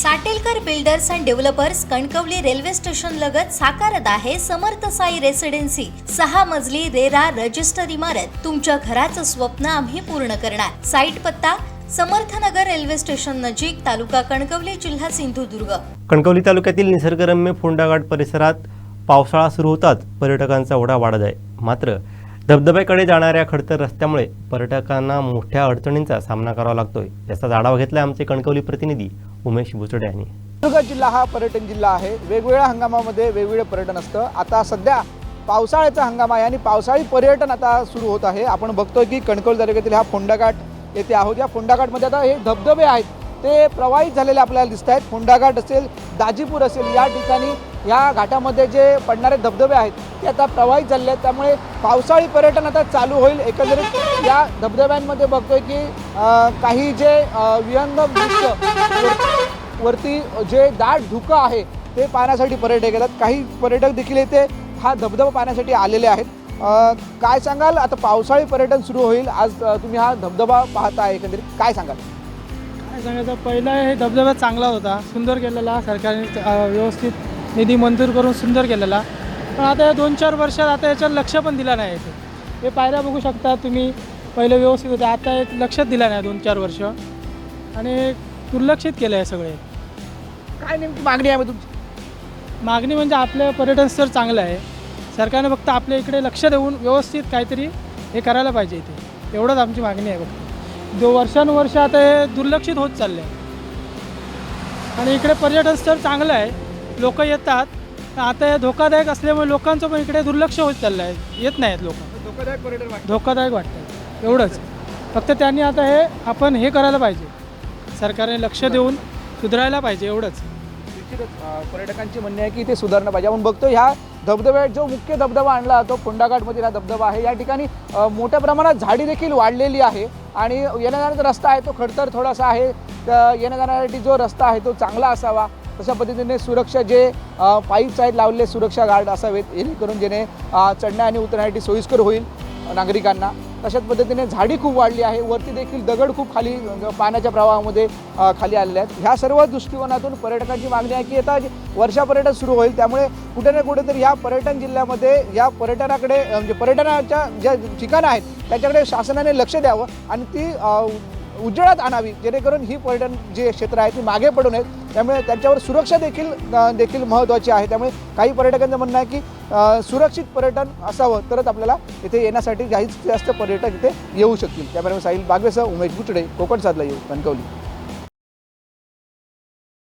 Satelkar builders and developers Kankavli railway station लगत साकारत आहे समर्थ साई रेसिडेन्सी 6 मजली रेरा रजिस्टर इमारत। तुमच्या घराचं स्वप्न आम्ही पूर्ण करणार। साईट पत्ता समर्थनगर रेल्वे स्टेशन नजीक, तालुका कणकवली, जिल्हा सिंधुदुर्ग। कणकवली तालुक्यातील निसर्गरम्य फोंडाघाट परिसरात पावसाळा सुरू होताच पर्यटकांचा ओढा वाढत आहे। मात्र धबधब्याकडे जाणाऱ्या खडतर रस्त्यामुळे पर्यटकांना मोठ्या अडचणींचा सामना करावा लागतोय। याचा आढावा घेतलाय आमचे कणकवली प्रतिनिधी उमेश बुचडे यांनी। सिंधुदुर्ग जिल्हा हा पर्यटन जिल्हा आहे। वेगवेगळ्या हंगामामध्ये वेगवेगळे पर्यटन असतं। आता सध्या पावसाळ्याचा हंगाम आहे आणि पावसाळी पर्यटन आता सुरू होत आहे। आपण बघतोय की कणकवली तालुक्यातील हा फोंडाघाट येथे आहोत। या फोंडाघाटमध्ये आता हे धबधबे आहेत ते प्रवाहित झालेले आपल्याला दिसत आहेत। फोंडाघाट असेल, दाजीपूर असेल, या ठिकाणी या घाटामध्ये जे पडणारे धबधबे आहेत ते आता प्रवाहित झालेले आहेत। त्यामुळे पावसाळी पर्यटन आता चालू होईल। एकंदरीत या धबधब्यांमध्ये बघतोय की काही जे विहंगम दृश्य वरती जे दाट धुकं आहे ते पाहण्यासाठी पर्यटक येतात। काही पर्यटक देखील येथे हा धबधबा पाहण्यासाठी आलेले आहेत। काय सांगाल, आता पावसाळी पर्यटन सुरू होईल, आज तुम्ही हा धबधबा पाहताय, एकंदरीत काय सांगाल? काय सांगायचं, पहिला हे धबधबा चांगला होता, सुंदर केलेला, सरकारने व्यवस्थित निधी मंजूर करून सुंदर केलेला। पण आता या 2-4 वर्षात आता याच्यावर लक्ष पण दिला नाही। हे पायऱ्या बघू शकता तुम्ही, पहिले व्यवस्थित होते, आता एक लक्षात दिला नाही 2-4 वर्ष आणि दुर्लक्षित केलं आहे सगळे। काय नेमकी मागणी आहे तुमची? मागणी म्हणजे आपलं पर्यटन स्थळ चांगलं आहे, सरकारने फक्त आपल्या इकडे लक्ष देऊन व्यवस्थित काहीतरी हे करायला पाहिजे इथे, एवढंच आमची मागणी आहे। फक्त वर्षानुवर्ष आता हे दुर्लक्षित होत चाललं आहे आणि इकडे पर्यटन स्थळ चांगलं आहे, लोक येतात। आता हे धोकादायक असल्यामुळे लोकांचं पण इकडे दुर्लक्ष होत चाललं आहे, येत नाहीत लोक। धोकादायक पर्यटन धोकादायक वाटतं एवढंच। फक्त त्यांनी आता हे आपण हे करायला पाहिजे, सरकारने लक्ष देऊन सुधारायला पाहिजे, एवढंच। पर्यटकांची म्हणणे आहे की इथे सुधारणा पाहिजे। आपण बघतो ह्या धबधब्यात जो मुख्य धबधबा आणला तो फोंडाघाटमधील हा धबधबा आहे। या ठिकाणी मोठ्या प्रमाणात झाडी देखील वाढलेली आहे आणि येण्या जाण्याचा रस्ता आहे तो खडतर थोडासा आहे। येण्या जाण्यासाठी जो रस्ता आहे तो चांगला असावा, तशा पद्धतीने सुरक्षा जे पाईप्स आहेत लावलेले सुरक्षा गार्ड असावेत, जेणेकरून जेणे चढण्या आणि उतरण्यासाठी सोयीस्कर होईल नागरिकांना। तशाच पद्धतीने झाडी खूप वाढली आहे, वरती देखील दगड खूप खाली पाण्याच्या प्रवाहामध्ये खाली आलेले आहेत। ह्या सर्व दृष्टिकोनातून पर्यटकांची मागणी आहे की आता वर्षा पर्यटन सुरू होईल, त्यामुळे कुठे ना कुठेतरी ह्या पर्यटन जिल्ह्यामध्ये या पर्यटनाकडे म्हणजे पर्यटनाच्या ज्या ठिकाणं आहेत त्याच्याकडे शासनाने लक्ष द्यावं आणि ती उजेडात आणावी, जेणेकरून ही पर्यटन जे क्षेत्र आहे ती मागे पडू नयेत। त्यामुळे त्यांच्यावर सुरक्षा देखील महत्त्वाची आहे। त्यामुळे काही पर्यटकांचं म्हणणं आहे की सुरक्षित पर्यटन असावं तरच आपल्याला इथे येण्यासाठी जास्तीत जास्त पर्यटक इथे येऊ शकतील। त्यामुळे साहिल बागवेसह उमेश बुचडे, कोकण साधला येऊ, कणकवली।